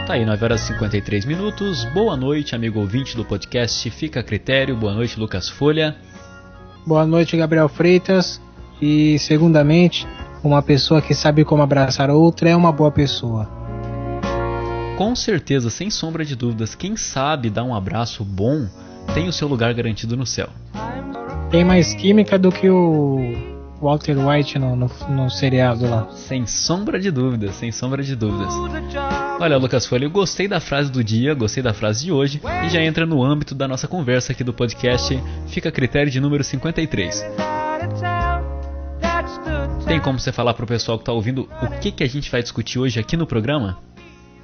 Tá aí, 9 horas e 53 minutos. Boa noite, amigo ouvinte do podcast Fica a Critério. Boa noite, Lucas Folha. Boa noite, Gabriel Freitas. E, segundamente, uma pessoa que sabe como abraçar outra é uma boa pessoa. Com certeza, sem sombra de dúvidas, quem sabe dar um abraço bom tem o seu lugar garantido no céu. Tem mais química do que o Walter White no seriado lá. Sem sombra de dúvidas, sem sombra de dúvidas. Olha, Lucas Folha, eu gostei da frase do dia, gostei da frase de hoje e já entra no âmbito da nossa conversa aqui do podcast Fica a Critério de número 53. Tem como você falar pro pessoal que tá ouvindo o que a gente vai discutir hoje aqui no programa?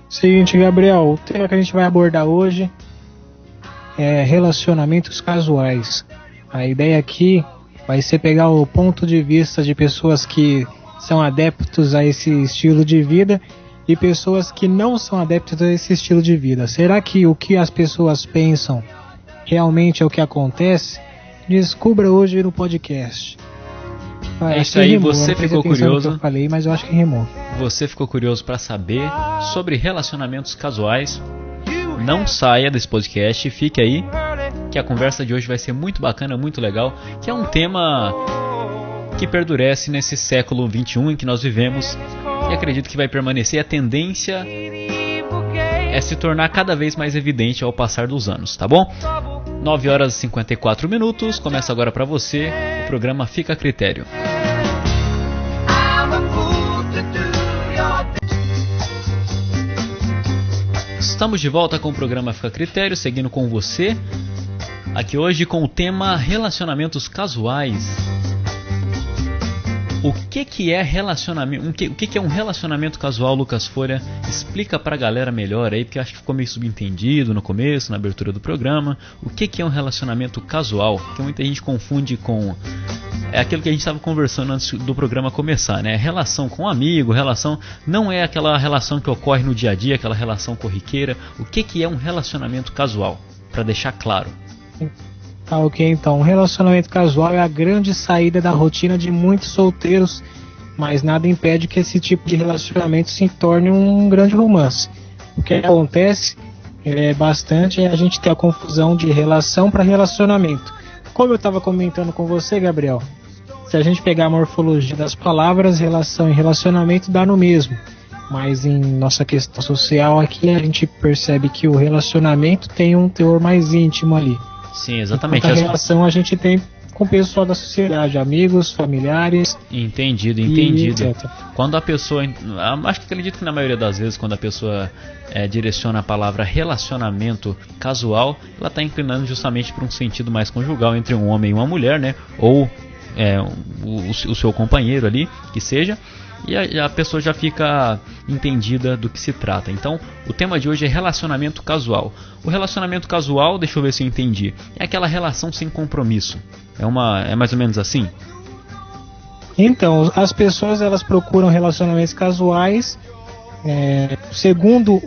Seguinte, Gabriel, o tema que a gente vai abordar hoje é relacionamentos casuais. A ideia aqui vai ser pegar o ponto de vista de pessoas que são adeptos a esse estilo de vida e pessoas que não são adeptos a esse estilo de vida. Será que o que as pessoas pensam realmente é o que acontece? Descubra hoje no podcast. É isso aí, rimou. você ficou curioso. Que eu falei, mas eu acho que rimou. Você ficou curioso para saber sobre relacionamentos casuais? Não saia desse podcast, fique aí, que a conversa de hoje vai ser muito bacana, muito legal, que é um tema que perdurece nesse século XXI em que nós vivemos e acredito que vai permanecer. A tendência é se tornar cada vez mais evidente ao passar dos anos, tá bom? 9 horas e 54 minutos, começa agora para você o programa Fica a Critério. Estamos de volta com o programa Fica a Critério, seguindo com você, aqui hoje com o tema relacionamentos casuais. O que é relacionamento? O que é um relacionamento casual, Lucas Folha? Explica pra galera melhor aí, porque eu acho que ficou meio subentendido no começo, na abertura do programa. O que é um relacionamento casual? Que muita gente confunde com... É aquilo que a gente estava conversando antes do programa começar, né? Relação com amigo, relação... Não é aquela relação que ocorre no dia a dia, aquela relação corriqueira. O que é um relacionamento casual? Pra deixar claro. Tá, ok, então, um relacionamento casual é a grande saída da rotina de muitos solteiros, mas nada impede que esse tipo de relacionamento se torne um grande romance. O que acontece bastante é a gente ter a confusão de relação para relacionamento. Como eu estava comentando com você, Gabriel, se a gente pegar a morfologia das palavras, relação e relacionamento dá no mesmo. Mas em nossa questão social aqui a gente percebe que o relacionamento tem um teor mais íntimo ali. Sim, exatamente. A relação a gente tem com o pessoal da sociedade, amigos, familiares. Entendido. Quando a pessoa, acho que acredito que na maioria das vezes quando a pessoa direciona a palavra relacionamento casual, ela está inclinando justamente para um sentido mais conjugal entre um homem e uma mulher, né? Ou o seu companheiro ali, que seja. E a pessoa já fica entendida do que se trata. Então, o tema de hoje é relacionamento casual. O relacionamento casual, deixa eu ver se eu entendi, é aquela relação sem compromisso. É mais ou menos assim? Então, as pessoas elas procuram relacionamentos casuais segundo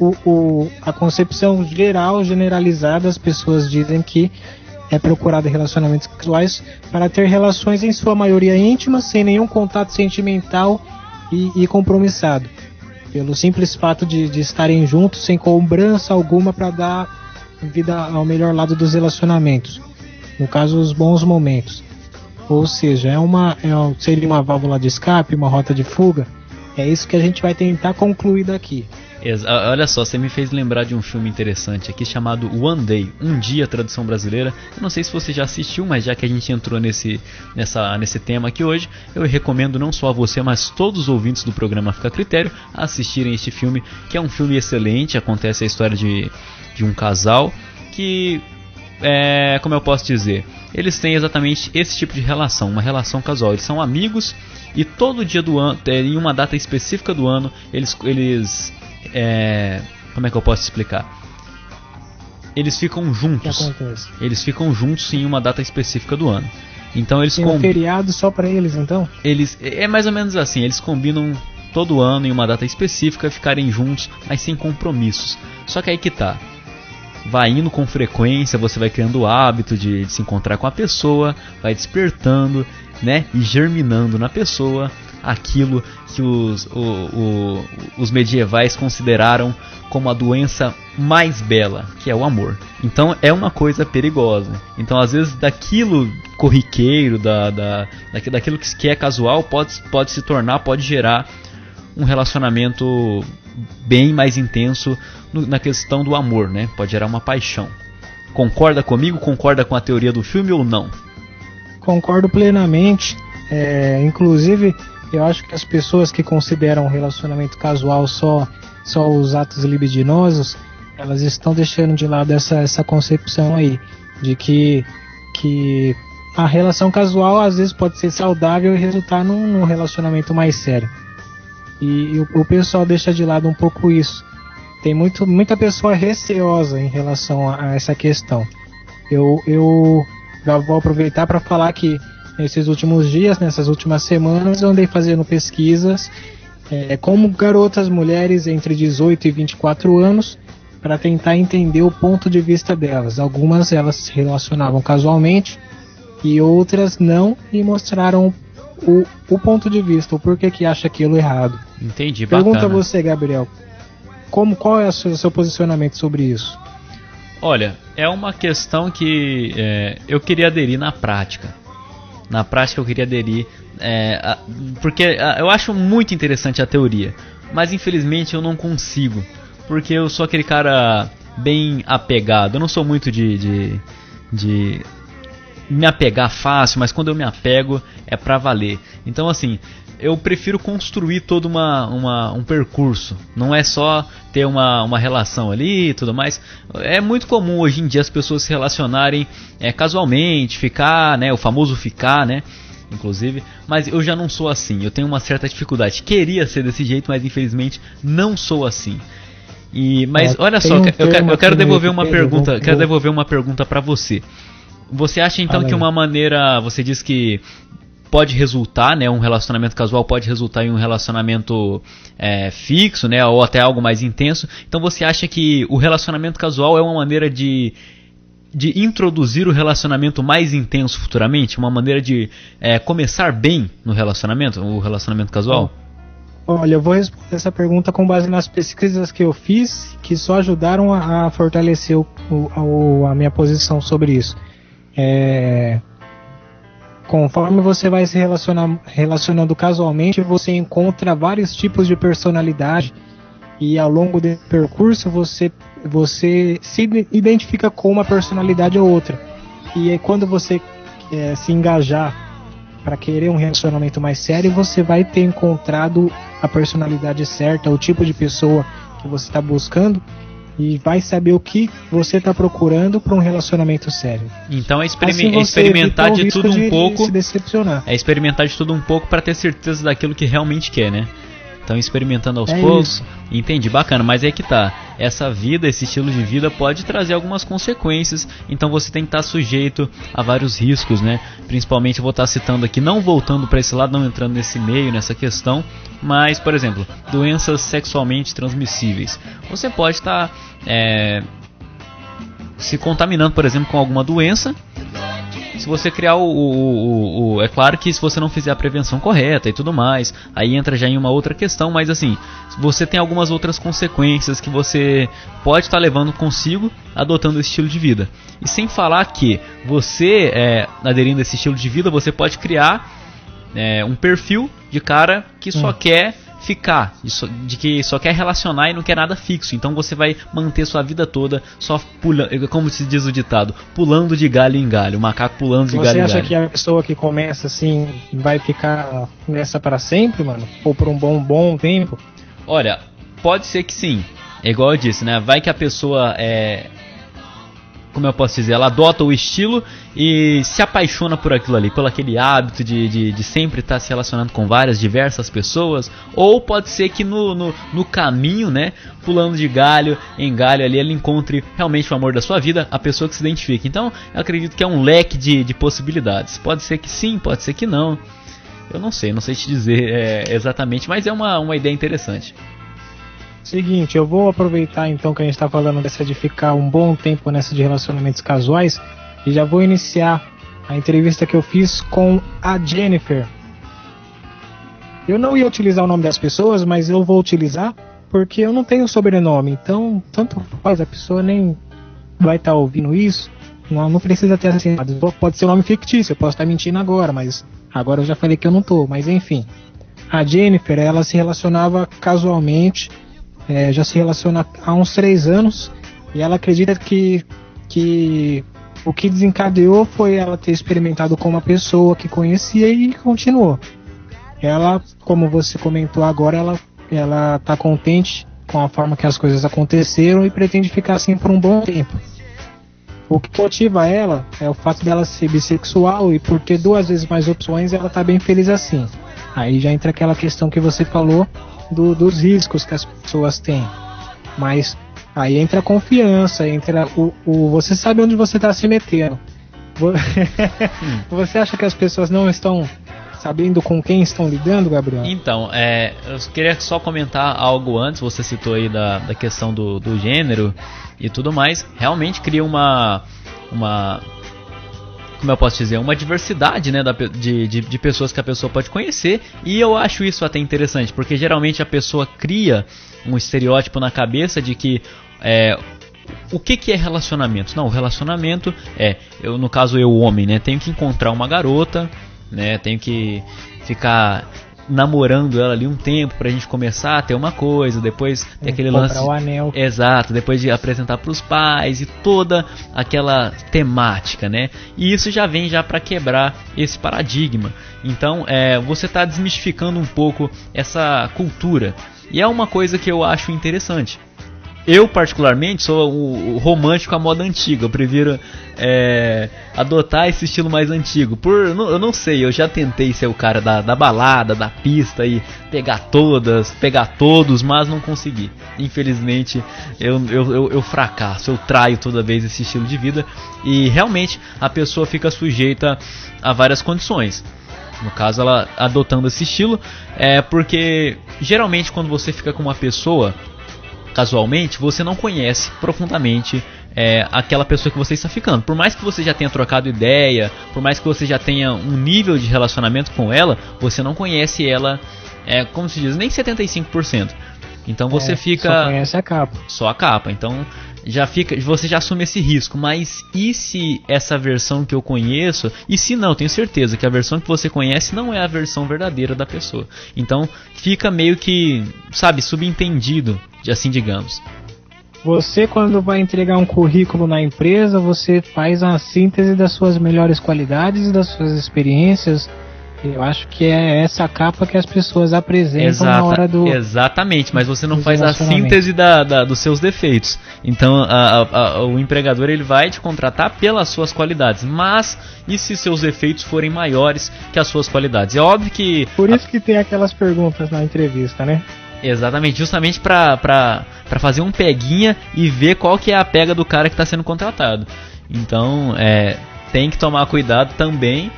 a concepção geral, generalizada. As pessoas dizem que é procurado relacionamentos casuais para ter relações em sua maioria íntimas, sem nenhum contato sentimental e compromissado, pelo simples fato de estarem juntos sem cobrança alguma para dar vida ao melhor lado dos relacionamentos, no caso os bons momentos. Ou seja, seria uma válvula de escape, uma rota de fuga. É isso que a gente vai tentar concluir daqui. Olha só, você me fez lembrar de um filme interessante aqui chamado One Day, Um Dia, tradução brasileira. Eu não sei se você já assistiu, mas já que a gente entrou nesse tema aqui hoje, eu recomendo não só a você, mas todos os ouvintes do programa Fica a Critério a assistirem este filme, que é um filme excelente. Acontece a história de um casal que, como eu posso dizer, eles têm exatamente esse tipo de relação, uma relação casual. Eles são amigos e todo dia do ano, em uma data específica do ano, eles como é que eu posso explicar? Eles ficam juntos. Eles ficam juntos em uma data específica do ano. Então eles tem um feriado só para eles, então? É mais ou menos assim. Eles combinam todo ano em uma data específica ficarem juntos, mas sem compromissos. Só que aí que tá. Vai indo com frequência, você vai criando o hábito de se encontrar com a pessoa, vai despertando, né, e germinando na pessoa aquilo que os medievais consideraram como a doença mais bela, que é o amor. Então é uma coisa perigosa. Então às vezes daquilo corriqueiro, daquilo que é casual, pode se tornar, pode gerar um relacionamento bem mais intenso na questão do amor, né? Pode gerar uma paixão. Concorda comigo? Concorda com a teoria do filme ou não? Concordo plenamente. Inclusive, eu acho que as pessoas que consideram um relacionamento casual só os atos libidinosos, elas estão deixando de lado essa concepção aí, de que a relação casual às vezes pode ser saudável e resultar num relacionamento mais sério. E o pessoal deixa de lado um pouco isso. Tem muita pessoa receosa em relação a essa questão. Eu já vou aproveitar para falar que nesses últimos dias, nessas últimas semanas, eu andei fazendo pesquisas como garotas mulheres entre 18 e 24 anos, para tentar entender o ponto de vista delas. Algumas elas se relacionavam casualmente e outras não, e mostraram o ponto de vista, o porquê que acha aquilo errado. Entendi, bacana. Pergunta a você, Gabriel, qual é o seu posicionamento sobre isso? Olha, é uma questão que eu queria aderir na prática. Na prática eu queria aderir, porque eu acho muito interessante a teoria, mas infelizmente eu não consigo, porque eu sou aquele cara bem apegado. Eu não sou muito de me apegar fácil, mas quando eu me apego é pra valer. Então assim, eu prefiro construir todo um percurso. Não é só ter uma relação ali e tudo mais. É muito comum hoje em dia as pessoas se relacionarem casualmente, ficar, né, o famoso ficar, né, inclusive. Mas eu já não sou assim, eu tenho uma certa dificuldade. Queria ser desse jeito, mas infelizmente não sou assim. Mas olha só, eu quero devolver uma pergunta, para você. Você acha então que uma maneira, você diz que pode resultar, né, um relacionamento casual pode resultar em um relacionamento fixo, né, ou até algo mais intenso. Então você acha que o relacionamento casual é uma maneira de introduzir o relacionamento mais intenso futuramente? Uma maneira de começar bem no relacionamento, o relacionamento casual? Olha, eu vou responder essa pergunta com base nas pesquisas que eu fiz, que só ajudaram a fortalecer a minha posição sobre isso. Conforme você vai se relacionando casualmente, você encontra vários tipos de personalidade, e ao longo do percurso você se identifica com uma personalidade ou outra. E aí, quando você se engajar para querer um relacionamento mais sério, você vai ter encontrado a personalidade certa, o tipo de pessoa que você está buscando, e vai saber o que você está procurando para um relacionamento sério. Então experimentar de tudo um pouco. Se decepcionar. É experimentar de tudo um pouco para ter certeza daquilo que realmente quer, né? Então experimentando aos poucos. Isso. Entendi, bacana, mas é que tá. Essa vida, esse estilo de vida pode trazer algumas consequências, então você tem que estar sujeito a vários riscos, né? Principalmente eu vou estar citando aqui, não voltando para esse lado, não entrando nesse meio, nessa questão, mas, por exemplo, doenças sexualmente transmissíveis. Você pode estar se contaminando, por exemplo, com alguma doença. Se você criar é claro que se você não fizer a prevenção correta e tudo mais, aí entra já em uma outra questão, mas assim, você tem algumas outras consequências que você pode estar levando consigo adotando esse estilo de vida. E sem falar que você, aderindo a esse estilo de vida, você pode criar um perfil de cara que só quer ficar, de que só quer relacionar e não quer nada fixo. Então você vai manter sua vida toda só pulando, como se diz o ditado, pulando de galho em galho, o macaco pulando de galho em galho. Você acha que a pessoa que começa assim vai ficar nessa para sempre, mano? Ou por um bom tempo? Olha, pode ser que sim. É igual eu disse, né? Vai que a pessoa como eu posso dizer, ela adota o estilo e se apaixona por aquilo ali, pelo aquele hábito de sempre estar se relacionando com diversas pessoas. Ou pode ser que no caminho, né, pulando de galho em galho ali, ele encontre realmente o amor da sua vida, a pessoa que se identifica. Então eu acredito que é um leque de possibilidades. Pode ser que sim, pode ser que não. Eu não sei te dizer exatamente, mas é uma ideia interessante. Seguinte, eu vou aproveitar então que a gente está falando dessa de ficar um bom tempo nessa de relacionamentos casuais, e já vou iniciar a entrevista que eu fiz com a Jennifer. Eu não ia utilizar o nome das pessoas, mas eu vou utilizar porque eu não tenho sobrenome. Então, tanto faz, a pessoa nem vai estar ouvindo isso. Não precisa ter assinado. Pode ser um nome fictício, eu posso estar mentindo agora, mas agora eu já falei que eu não tô. Mas enfim, a Jennifer, ela se relacionava casualmente, já se relaciona há uns 3 anos, e ela acredita que o que desencadeou foi ela ter experimentado com uma pessoa que conhecia e continuou. Ela, como você comentou agora, ela tá contente com a forma que as coisas aconteceram e pretende ficar assim por um bom tempo. O que motiva ela é o fato dela ser bissexual, e por ter 2 vezes mais opções, ela tá bem feliz assim. Aí já entra aquela questão que você falou dos riscos que as pessoas têm. Mas aí entra a confiança, entra você sabe onde você está se metendo. Você acha que as pessoas não estão sabendo com quem estão lidando, Gabriel? Então, eu queria só comentar algo antes. Você citou aí da questão do gênero e tudo mais. Realmente cria uma como eu posso dizer, uma diversidade, né, de pessoas que a pessoa pode conhecer. E eu acho isso até interessante, porque geralmente a pessoa cria um estereótipo na cabeça de que o que é relacionamento? Não, o relacionamento no caso eu, homem, né, tenho que encontrar uma garota, né, tenho que ficar namorando ela ali um tempo pra gente começar a ter uma coisa, depois ter aquele lance, o anel. Exato, depois de apresentar pros pais e toda aquela temática, né? E isso já vem pra quebrar esse paradigma. Então, você tá desmistificando um pouco essa cultura, e é uma coisa que eu acho interessante. Eu, particularmente, sou o romântico à moda antiga. Eu prefiro adotar esse estilo mais antigo. Eu não sei, eu já tentei ser o cara da balada, da pista e pegar todos, mas não consegui. Infelizmente, eu fracasso, eu traio toda vez esse estilo de vida. E realmente a pessoa fica sujeita a várias condições. No caso, ela adotando esse estilo, porque geralmente quando você fica com uma pessoa casualmente, você não conhece profundamente aquela pessoa que você está ficando. Por mais que você já tenha trocado ideia, por mais que você já tenha um nível de relacionamento com ela, você não conhece ela, como se diz, nem 75%. Então você fica... Só conhece a capa. Só a capa. Então você já assume esse risco. Mas e se essa versão que eu conheço... E se não, tenho certeza que a versão que você conhece não é a versão verdadeira da pessoa. Então fica meio que, sabe, subentendido, assim digamos. Você, quando vai entregar um currículo na empresa, você faz uma síntese das suas melhores qualidades e das suas experiências. Eu acho que é essa capa que as pessoas apresentam na hora do... Exatamente, mas você não faz a síntese dos seus defeitos. Então o empregador, ele vai te contratar pelas suas qualidades. Mas e se seus defeitos forem maiores que as suas qualidades? É óbvio que... Por isso que tem aquelas perguntas na entrevista, né? Exatamente, justamente pra fazer um peguinha e ver qual que é a pega do cara que está sendo contratado. Então tem que tomar cuidado também,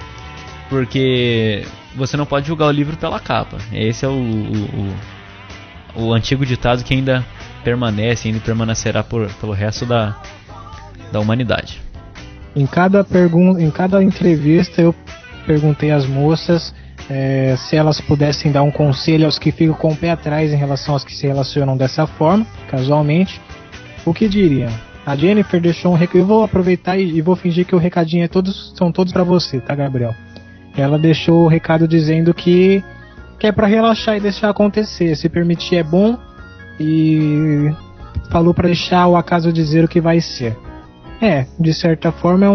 porque você não pode julgar o livro pela capa. Esse é o antigo ditado que ainda permanecerá pelo resto da humanidade. Em cada entrevista eu perguntei às moças se elas pudessem dar um conselho aos que ficam com o pé atrás em relação aos que se relacionam dessa forma, casualmente, o que diriam? A Jennifer deixou um recado. Eu vou aproveitar e vou fingir que o recadinho são todos para você, tá, Gabriel? Ela deixou o recado dizendo que é para relaxar e deixar acontecer. Se permitir é bom, e falou para deixar o acaso dizer o que vai ser. De certa forma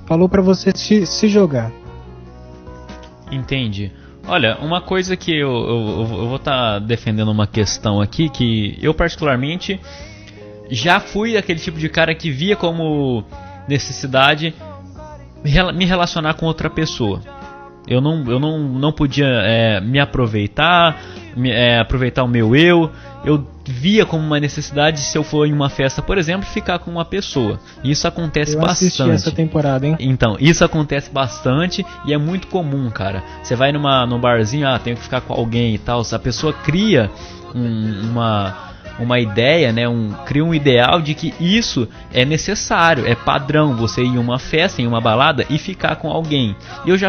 falou para você se jogar. Entendi. Olha, uma coisa que eu vou estar defendendo uma questão aqui, que eu particularmente já fui aquele tipo de cara que via como necessidade me relacionar com outra pessoa. Eu não podia me aproveitar, aproveitar o meu eu. Eu via como uma necessidade, se eu for em uma festa, por exemplo, ficar com uma pessoa. Isso acontece bastante. Eu assisti essa temporada, hein? Então, isso acontece bastante e é muito comum, cara. Você vai num barzinho, tenho que ficar com alguém e tal. A pessoa cria uma ideia, né, cria um ideal de que isso é necessário, é padrão, você ir em uma festa, em uma balada e ficar com alguém. E hoje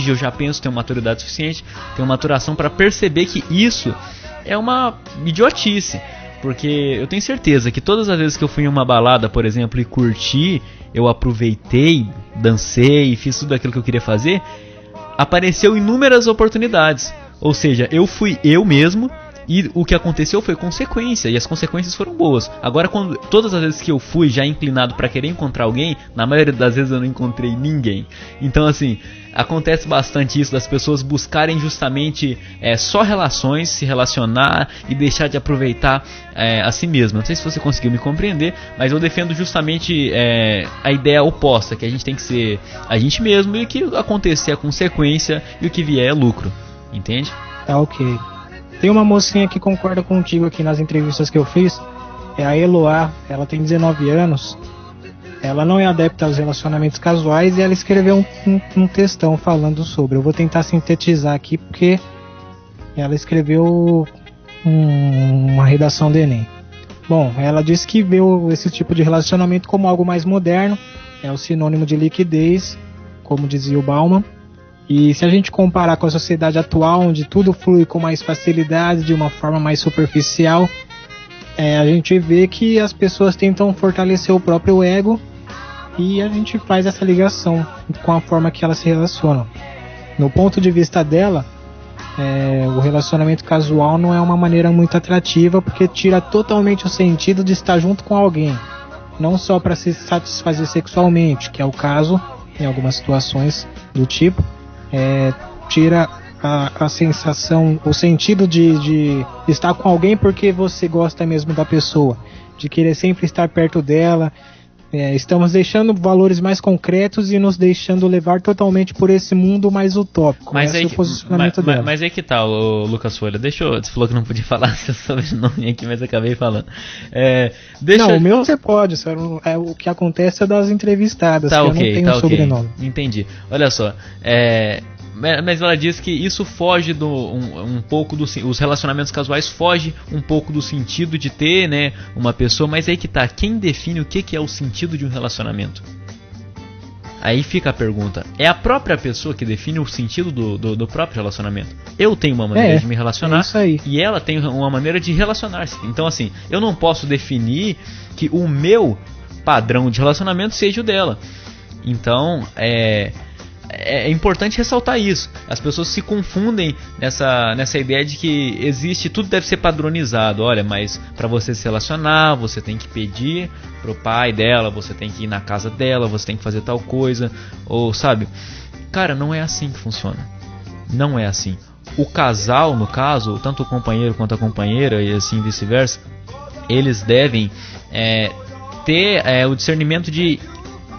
eu já penso ter uma maturidade suficiente, ter uma maturação para perceber que isso é uma idiotice. Porque eu tenho certeza que todas as vezes que eu fui em uma balada, por exemplo, e curti, eu aproveitei, dancei, fiz tudo aquilo que eu queria fazer, apareceu inúmeras oportunidades. Ou seja, eu fui eu mesmo e o que aconteceu foi consequência, e as consequências foram boas. Agora, todas as vezes que eu fui já inclinado para querer encontrar alguém, na maioria das vezes eu não encontrei ninguém. Então, assim, acontece bastante isso das pessoas buscarem justamente só relações, se relacionar e deixar de aproveitar a si mesmo. Não sei se você conseguiu me compreender, mas eu defendo justamente a ideia oposta, que a gente tem que ser a gente mesmo e o que acontecer é consequência e o que vier é lucro. Entende? Tá, ok. Tem uma mocinha que concorda contigo aqui nas entrevistas que eu fiz, é a Eloá, ela tem 19 anos, ela não é adepta aos relacionamentos casuais e ela escreveu um textão falando sobre. Eu vou tentar sintetizar aqui porque ela escreveu uma redação do Enem. Bom, ela disse que vê esse tipo de relacionamento como algo mais moderno, é o sinônimo de liquidez, como dizia o Bauman. E se a gente comparar com a sociedade atual, onde tudo flui com mais facilidade, de uma forma mais superficial, a gente vê que as pessoas tentam fortalecer o próprio ego e a gente faz essa ligação com a forma que elas se relacionam. No ponto de vista dela, o relacionamento casual não é uma maneira muito atrativa, porque tira totalmente o sentido de estar junto com alguém, não só para se satisfazer sexualmente, que é o caso em algumas situações do tipo. Tira a sensação, o sentido de estar com alguém porque você gosta mesmo da pessoa, de querer sempre estar perto dela. Estamos deixando valores mais concretos e nos deixando levar totalmente por esse mundo mais utópico. Mas esse é o posicionamento dela. Mas aí que tal, Lucas Folha? Você falou que não podia falar seu sobrenome aqui, mas acabei falando. Não, o meu você pode, o que acontece é das entrevistadas, tá, que okay, eu não tenho sobrenome. Entendi. Olha só, mas ela diz que isso foge um pouco os relacionamentos casuais fogem um pouco do sentido de ter, né, uma pessoa, mas aí que tá, quem define o que é o sentido de um relacionamento? Aí fica a pergunta, é a própria pessoa que define o sentido do próprio relacionamento? Eu tenho uma maneira de me relacionar e ela tem uma maneira de relacionar-se. Então, assim, eu não posso definir que o meu padrão de relacionamento seja o dela. Então, é importante ressaltar isso. As pessoas se confundem nessa ideia de que existe, tudo deve ser padronizado. Olha, mas para você se relacionar, você tem que pedir pro pai dela, você tem que ir na casa dela, você tem que fazer tal coisa, ou sabe? Cara, não é assim que funciona. Não é assim. O casal, no caso, tanto o companheiro quanto a companheira e assim vice-versa, eles devem ter o discernimento de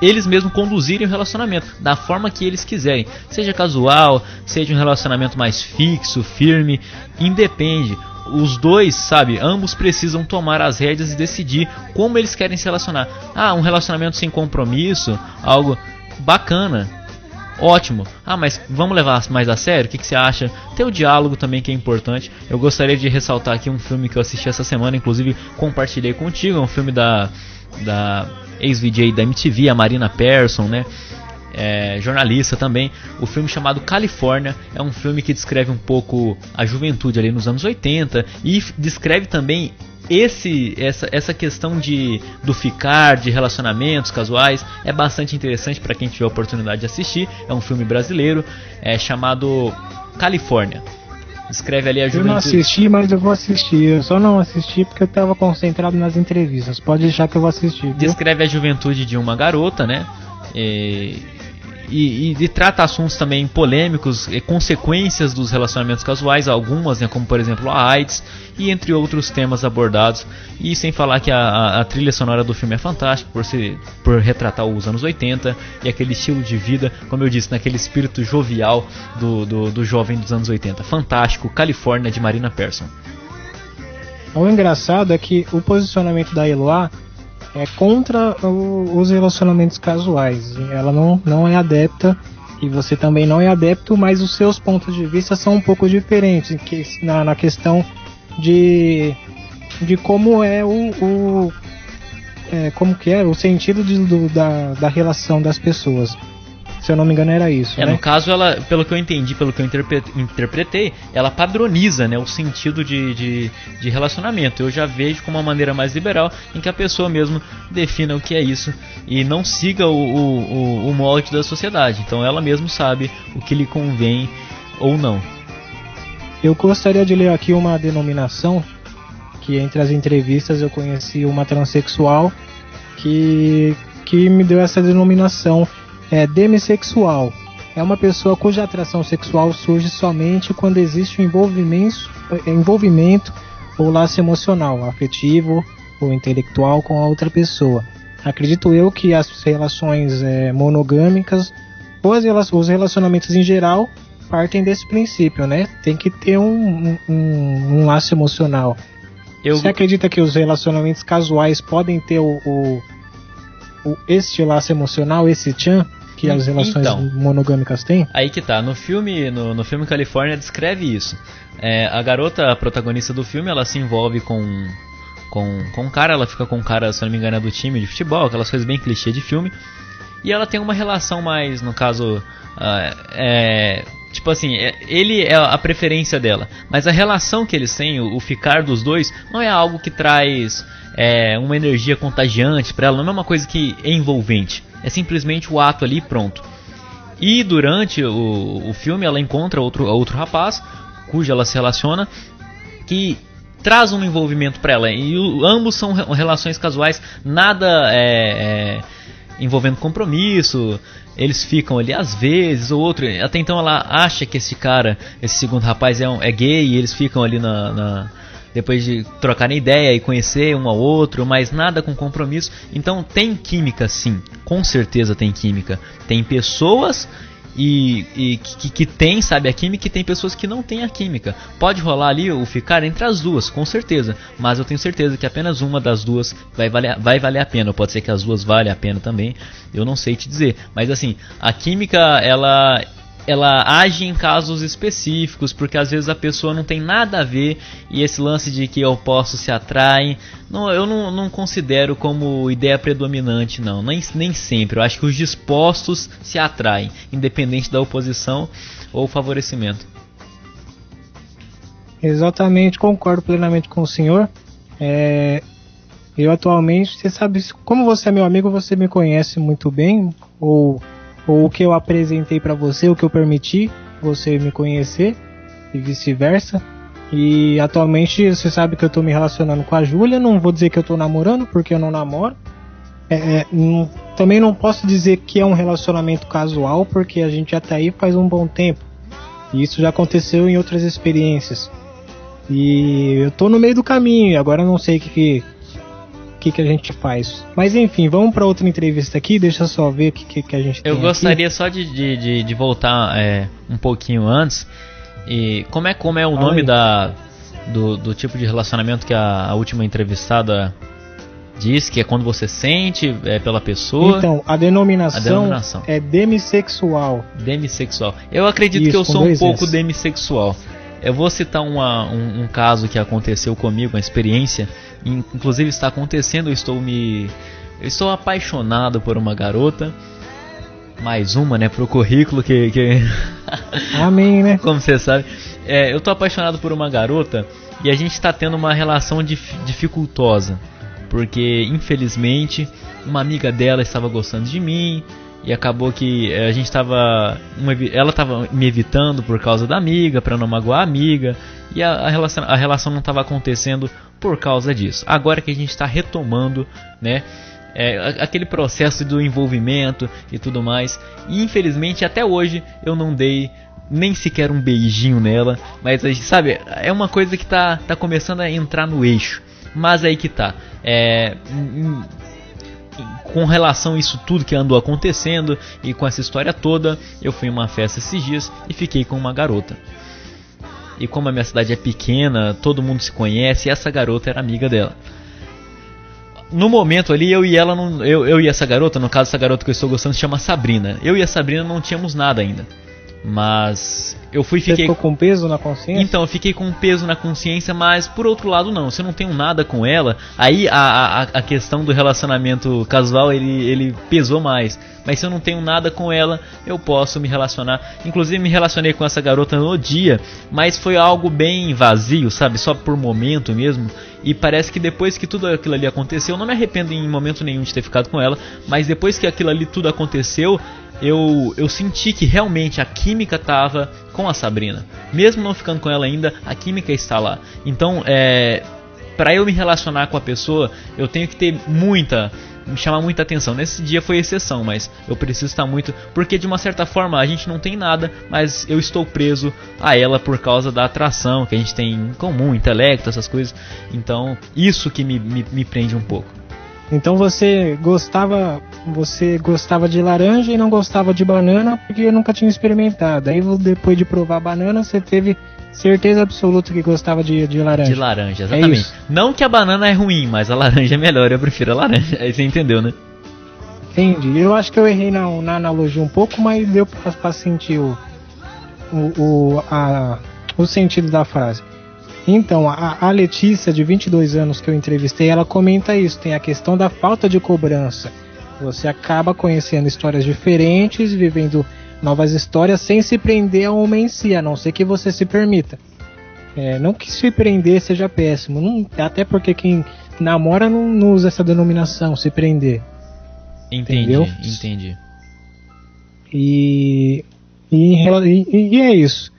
eles mesmos conduzirem o relacionamento da forma que eles quiserem, seja casual, seja um relacionamento mais fixo, firme, independe. Os dois, sabe, ambos precisam tomar as rédeas e decidir como eles querem se relacionar. Um relacionamento sem compromisso, algo bacana, ótimo. Mas vamos levar mais a sério? O que você acha? Ter o diálogo também, que é importante. Eu gostaria de ressaltar aqui um filme que eu assisti essa semana, inclusive compartilhei contigo, é um filme da ex-VJ da MTV, a Marina Persson, né? Jornalista também. O filme chamado Califórnia é um filme que descreve um pouco a juventude ali nos anos 80 e descreve também essa questão do ficar, de relacionamentos casuais. É bastante interessante para quem tiver a oportunidade de assistir. É um filme brasileiro chamado Califórnia. Escreve ali a juventude. Eu não assisti, mas eu vou assistir. Eu só não assisti porque eu estava concentrado nas entrevistas. Pode deixar que eu vou assistir, viu? Descreve a juventude de uma garota, né? E trata assuntos também polêmicos, consequências dos relacionamentos casuais, algumas, né, como por exemplo a AIDS, e entre outros temas abordados. E sem falar que a trilha sonora do filme é fantástica por retratar os anos 80 e aquele estilo de vida, como eu disse, naquele espírito jovial do jovem dos anos 80. Fantástico, Califórnia, de Marina Persson. O engraçado é que o posicionamento da Eloá é contra os relacionamentos casuais. Ela não é adepta e você também não é adepto, mas os seus pontos de vista são um pouco diferentes na questão de de como é como que é o sentido da relação das pessoas. Se eu não me engano era isso, né? No caso, ela, pelo que eu entendi, pelo que eu interpretei, ela padroniza, né, o sentido de relacionamento. Eu já vejo como uma maneira mais liberal, em que a pessoa mesmo defina o que é isso e não siga o molde da sociedade. Então ela mesmo sabe o que lhe convém ou não. Eu gostaria de ler aqui uma denominação que entre as entrevistas eu conheci uma transexual que me deu essa denominação. Demissexual. É uma pessoa cuja atração sexual surge somente quando existe um envolvimento ou laço emocional, afetivo ou intelectual com a outra pessoa. Acredito eu que as relações monogâmicas ou os relacionamentos em geral partem desse princípio, né? Tem que ter um laço emocional. Você acredita que os relacionamentos casuais podem ter este laço emocional, esse tchan, que as relações monogâmicas têm? Aí que tá, no filme Califórnia descreve isso. A garota, a protagonista do filme, ela se envolve com um cara, ela fica com um cara, se não me engano, do time de futebol, aquelas coisas bem clichê de filme. E ela tem uma relação mais, no caso, tipo assim, ele é a preferência dela. Mas a relação que eles têm, o ficar dos dois, não é algo que traz uma energia contagiante pra ela, não é uma coisa que é envolvente. É simplesmente o ato ali e pronto. E durante o filme ela encontra outro rapaz, cujo ela se relaciona, que traz um envolvimento pra ela. E ambos são relações casuais, nada envolvendo compromisso. Eles ficam ali às vezes, ou outro. Até então ela acha que esse segundo rapaz é gay, e eles ficam ali depois de trocarem ideia e conhecer um ao outro, mas nada com compromisso. Então tem química, sim, com certeza tem química. Tem pessoas que tem, sabe, a química, e tem pessoas que não têm a química. Pode rolar ali o ficar entre as duas, com certeza, mas eu tenho certeza que apenas uma das duas vai valer a pena. Pode ser que as duas valham a pena também, eu não sei te dizer. Mas assim, a química, ela age em casos específicos, porque às vezes a pessoa não tem nada a ver, e esse lance de que opostos se atraem, eu não considero como ideia predominante, não. Nem sempre. Eu acho que os dispostos se atraem, independente da oposição ou favorecimento. Exatamente, concordo plenamente com o senhor. Eu atualmente, você sabe, como você é meu amigo, você me conhece muito bem, ou o que eu apresentei pra você, o que eu permiti você me conhecer e vice-versa. E atualmente você sabe que eu tô me relacionando com a Júlia. Não vou dizer que eu tô namorando, porque eu não namoro. Também não posso dizer que é um relacionamento casual, porque a gente já tá aí faz um bom tempo. E isso já aconteceu em outras experiências. E eu tô no meio do caminho, agora eu não sei o que a gente faz. Mas enfim, vamos para outra entrevista aqui. Deixa eu só ver o que a gente tem. Eu gostaria aqui só de voltar um pouquinho antes. E como é o nome do tipo de relacionamento que a última entrevistada disse, que é quando você sente pela pessoa? Então, a denominação é demissexual. Demissexual. Eu acredito que eu sou um pouco demissexual. Eu vou citar um caso que aconteceu comigo, uma experiência, inclusive está acontecendo. Eu estou apaixonado por uma garota, mais uma, né, pro currículo que... Amém, né? Como você sabe, eu estou apaixonado por uma garota e a gente está tendo uma relação dificultosa, porque infelizmente uma amiga dela estava gostando de mim. E acabou que ela estava me evitando por causa da amiga, para não magoar a amiga. E a relação não estava acontecendo por causa disso. Agora que a gente está retomando, né, aquele processo do envolvimento e tudo mais. E infelizmente até hoje eu não dei nem sequer um beijinho nela. Mas sabe, é uma coisa que tá começando a entrar no eixo. Mas aí que tá. Com relação a isso tudo que andou acontecendo e com essa história toda, eu fui em uma festa esses dias e fiquei com uma garota. E como a minha cidade é pequena, todo mundo se conhece, e essa garota era amiga dela. No momento ali, eu e essa garota, no caso essa garota que eu estou gostando se chama Sabrina. Eu e a Sabrina não tínhamos nada ainda. Mas eu Você ficou com peso na consciência? Então, eu fiquei com um peso na consciência, mas por outro lado não, se eu não tenho nada com ela, aí a questão do relacionamento casual, ele pesou mais. Mas se eu não tenho nada com ela, eu posso me relacionar. Inclusive me relacionei com essa garota no dia, mas foi algo bem vazio, sabe? Só por momento mesmo. E parece que depois que tudo aquilo ali aconteceu, eu não me arrependo em momento nenhum de ter ficado com ela, mas depois que aquilo ali tudo aconteceu, eu senti que realmente a química estava com a Sabrina. Mesmo não ficando com ela ainda, a química está lá. Então, para eu me relacionar com a pessoa, eu tenho que ter me chamar muita atenção. Nesse dia foi exceção, mas eu preciso estar muito, porque de uma certa forma a gente não tem nada, mas eu estou preso a ela por causa da atração que a gente tem em comum, intelecto, essas coisas. Então, isso que me prende um pouco. Então você gostava de laranja e não gostava de banana porque nunca tinha experimentado. Aí depois de provar a banana, você teve certeza absoluta que gostava de laranja. De laranja, exatamente. Não que a banana é ruim, mas a laranja é melhor, eu prefiro a laranja. Aí você entendeu, né? Entendi. Eu acho que eu errei na analogia um pouco, mas deu pra sentir o sentido da frase. Então, a Letícia, de 22 anos que eu entrevistei, ela comenta isso. Tem a questão da falta de cobrança. Você acaba conhecendo histórias diferentes, vivendo novas histórias, sem se prender a uma em si, a não ser que você se permita. Não que se prender seja péssimo, não, até porque quem namora não usa essa denominação, se prender. Entendi. E é isso.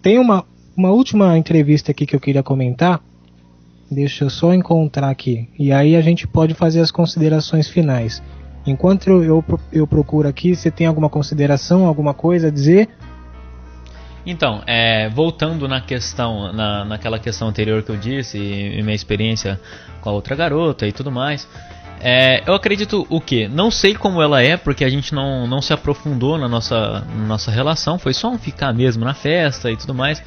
Tem uma última entrevista aqui que eu queria comentar. Deixa eu só encontrar aqui. E aí a gente pode fazer as considerações finais. Enquanto eu procuro aqui, você tem alguma consideração, alguma coisa a dizer? Então, voltando na questão, naquela questão anterior que eu disse, e minha experiência com a outra garota e tudo mais, eu acredito o quê? Não sei como ela é, porque a gente não se aprofundou na nossa relação, foi só um ficar mesmo na festa e tudo mais,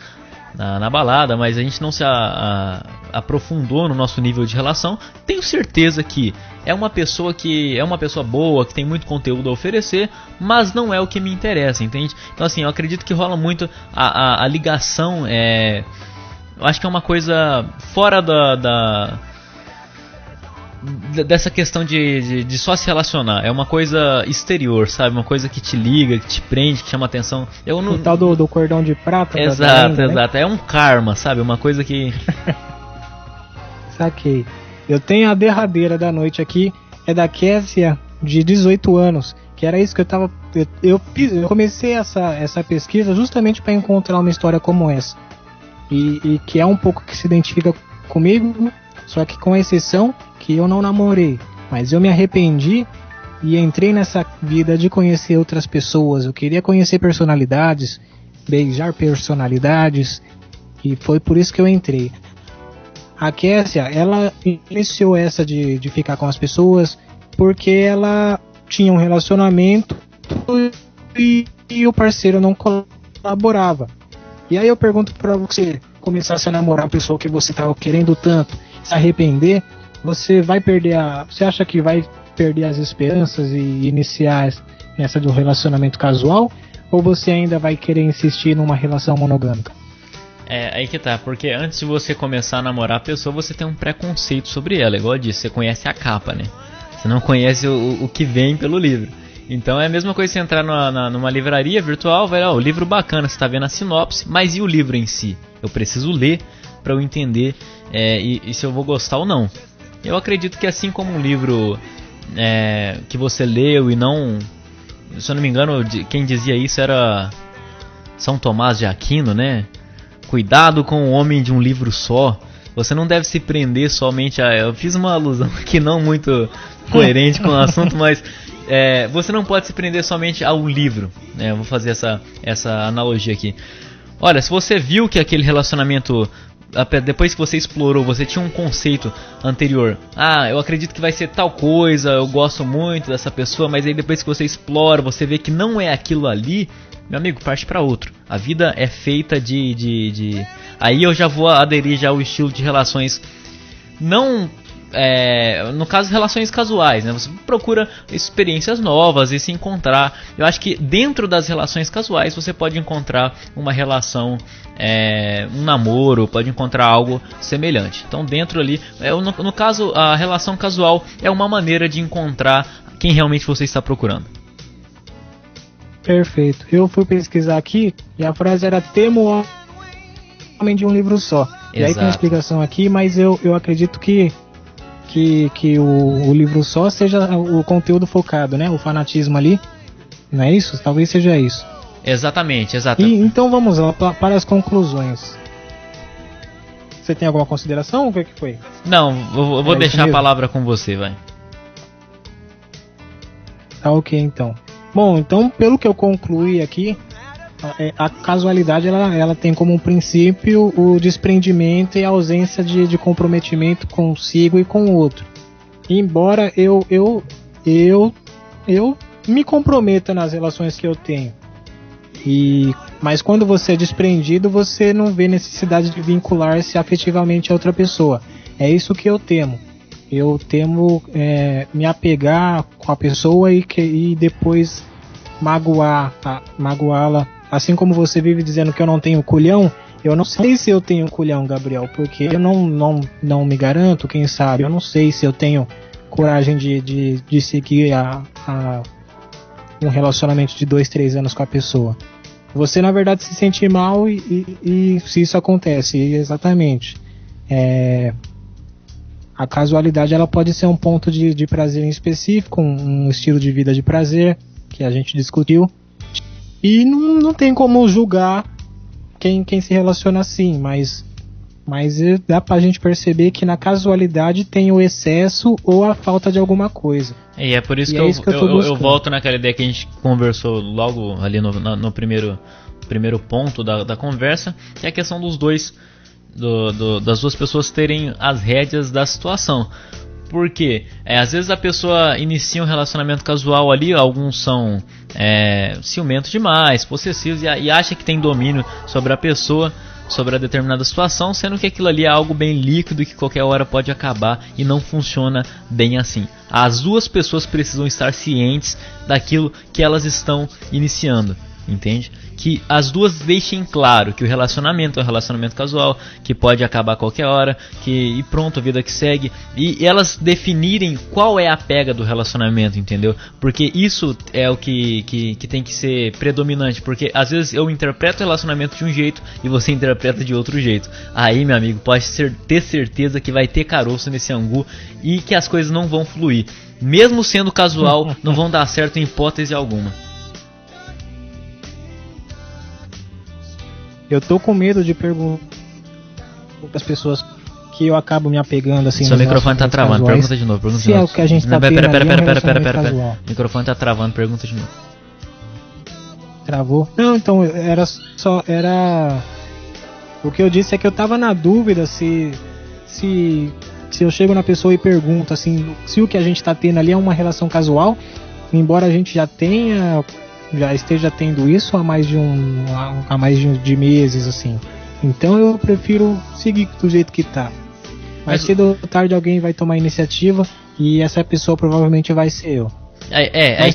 na balada, mas a gente não se aprofundou no nosso nível de relação. Tenho certeza que é uma pessoa boa, que tem muito conteúdo a oferecer, mas não é o que me interessa, entende? Então assim, eu acredito que rola muito a ligação, eu acho que é uma coisa fora dessa questão de só se relacionar. É uma coisa exterior, sabe? Uma coisa que te liga, que te prende, que chama atenção. O tal do cordão de prata. Exato. Né? É um karma, sabe? Uma coisa que... Saquei. Eu tenho a derradeira da noite aqui. É da Kessia, de 18 anos. Que era isso que eu tava... Eu comecei essa pesquisa justamente para encontrar uma história como essa. E que é um pouco que se identifica comigo, só que com a exceção que eu não namorei, mas eu me arrependi e entrei nessa vida de conhecer outras pessoas. Eu queria conhecer personalidades, beijar personalidades, e foi por isso que eu entrei. A Kessia, ela iniciou essa de ficar com as pessoas porque ela tinha um relacionamento e o parceiro não colaborava. E aí eu pergunto para você começar a namorar uma pessoa que você estava querendo tanto, se arrepender, você acha que vai perder as esperanças e iniciar essa de um relacionamento casual, ou você ainda vai querer insistir numa relação monogâmica? Aí que tá, porque antes de você começar a namorar a pessoa, você tem um preconceito sobre ela, igual eu disse, você conhece a capa, né? Você não conhece o que vem pelo livro. Então é a mesma coisa você entrar numa livraria virtual, vai lá, o livro bacana, você tá vendo a sinopse, mas e o livro em si? Eu preciso ler para eu entender e se eu vou gostar ou não. Eu acredito que assim como um livro que você leu e não... Se eu não me engano, quem dizia isso era São Tomás de Aquino, né? Cuidado com o homem de um livro só. Você não deve se prender somente a... Eu fiz uma alusão aqui não muito coerente com o assunto, mas você não pode se prender somente ao livro, né? Eu vou fazer essa analogia aqui. Olha, se você viu que aquele relacionamento... Depois que você explorou, você tinha um conceito anterior. Eu acredito que vai ser tal coisa, eu gosto muito dessa pessoa, mas aí depois que você explora, você vê que não é aquilo ali, meu amigo, parte para outro. A vida é feita de... Aí eu já vou aderir já ao estilo de relações não no caso, relações casuais, né? Você procura experiências novas e se encontrar. Eu acho que dentro das relações casuais você pode encontrar uma relação, um namoro, pode encontrar algo semelhante. Então dentro ali, no caso, a relação casual é uma maneira de encontrar quem realmente você está procurando. Perfeito. Eu fui pesquisar aqui e a frase era: temo o homem de um livro só. Exato. E aí tem uma explicação aqui, mas eu acredito que o livro só seja o conteúdo focado, né? O fanatismo ali. Não é isso? Talvez seja isso. Exatamente. Então vamos lá para as conclusões. Você tem alguma consideração? O que foi? Não, eu vou deixar a palavra com você, vai. Tá, ok, então. Bom, então pelo que eu concluí aqui, a casualidade ela tem como princípio o desprendimento e a ausência de comprometimento consigo e com o outro. Embora eu me comprometa nas relações que eu tenho, mas quando você é desprendido, você não vê necessidade de vincular-se afetivamente a outra pessoa. É isso que eu temo. Eu temo me apegar com a pessoa e depois magoá-la. Assim como você vive dizendo que eu não tenho culhão, eu não sei se eu tenho culhão, Gabriel, porque eu não me garanto, quem sabe. Eu não sei se eu tenho coragem de seguir um relacionamento de 2-3 anos com a pessoa. Você, na verdade, se sente mal e se isso acontece, exatamente. A casualidade ela pode ser um ponto de prazer em específico, um estilo de vida de prazer que a gente discutiu. E não tem como julgar quem se relaciona assim, mas dá pra gente perceber que na casualidade tem o excesso ou a falta de alguma coisa. E é por isso que eu volto naquela ideia que a gente conversou logo ali no primeiro ponto da conversa, que é a questão dos dois, das duas pessoas terem as rédeas da situação. Porque às vezes a pessoa inicia um relacionamento casual ali, alguns são ciumentos demais, possessivos, e acha que tem domínio sobre a pessoa, sobre a determinada situação, sendo que aquilo ali é algo bem líquido que qualquer hora pode acabar e não funciona bem assim. As duas pessoas precisam estar cientes daquilo que elas estão iniciando, entende? Que as duas deixem claro que o relacionamento é um relacionamento casual, que pode acabar a qualquer hora, e pronto, a vida que segue, e elas definirem qual é a pega do relacionamento, entendeu? Porque isso é o que tem que ser predominante, porque às vezes eu interpreto o relacionamento de um jeito e você interpreta de outro jeito. Aí, meu amigo, pode ter certeza que vai ter caroço nesse angu e que as coisas não vão fluir. Mesmo sendo casual, não vão dar certo em hipótese alguma. Eu tô com medo de perguntar para as pessoas que eu acabo me apegando assim. Seu microfone tá travando, pergunta de novo. Se é o que a gente tá vendo. Pera. O microfone tá travando, pergunta de novo. Travou? Não, então era o que eu disse é que eu tava na dúvida se eu chego na pessoa e pergunto assim, se o que a gente tá tendo ali é uma relação casual, embora a gente já esteja tendo isso há mais de meses, assim. Então eu prefiro seguir do jeito que tá. Mas cedo ou tarde alguém vai tomar iniciativa e essa pessoa provavelmente vai ser eu. Aí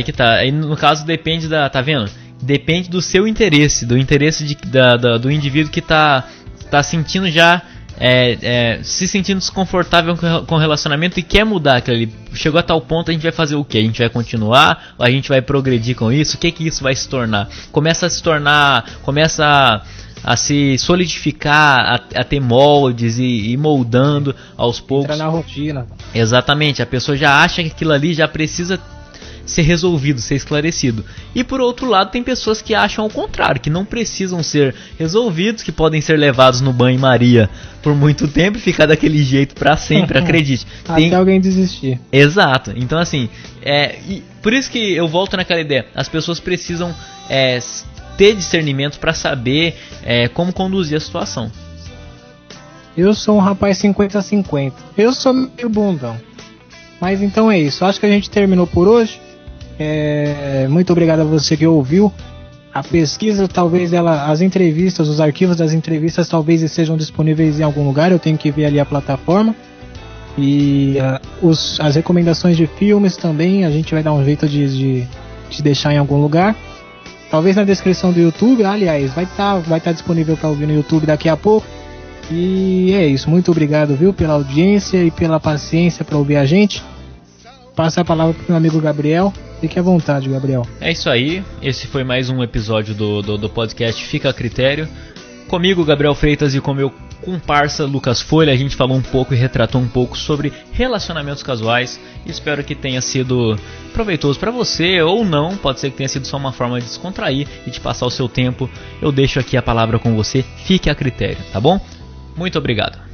que tá. Aí no caso depende tá vendo? Depende do seu interesse, do interesse do indivíduo que tá sentindo já, se sentindo desconfortável com o relacionamento e quer mudar aquilo ali. Chegou a tal ponto, a gente vai fazer o quê? A gente vai continuar? Ou a gente vai progredir com isso? O que isso vai se tornar? Começa a se solidificar, a ter moldes e ir moldando aos poucos. Entra na rotina. Exatamente, a pessoa já acha que aquilo ali já precisa ser resolvido, ser esclarecido. E por outro lado, tem pessoas que acham o contrário, que não precisam ser resolvidos, que podem ser levados no banho-maria por muito tempo e ficar daquele jeito pra sempre, acredite. Até alguém desistir. Exato. Então assim, e por isso que eu volto naquela ideia, as pessoas precisam ter discernimento para saber como conduzir a situação. Eu sou um rapaz 50-50. Eu sou meio bundão. Mas então é isso. Acho que a gente terminou por hoje. Muito obrigado a você que ouviu. A pesquisa, talvez as entrevistas, os arquivos das entrevistas talvez estejam disponíveis em algum lugar. Eu tenho que ver ali a plataforma. E as recomendações de filmes também, a gente vai dar um jeito de deixar em algum lugar. Talvez na descrição do YouTube, aliás, vai estar disponível para ouvir no YouTube daqui a pouco. E é isso, muito obrigado, viu, pela audiência e pela paciência para ouvir a gente. Passa a palavra pro meu amigo Gabriel. Fique à vontade, Gabriel. É isso aí, esse foi mais um episódio do podcast Fica a Critério. Comigo, Gabriel Freitas, e com meu comparsa Lucas Folha, a gente falou um pouco e retratou um pouco sobre relacionamentos casuais. Espero que tenha sido proveitoso para você, ou não, pode ser que tenha sido só uma forma de descontrair e de passar o seu tempo. Eu deixo aqui a palavra com você, fique a critério, tá bom? Muito obrigado.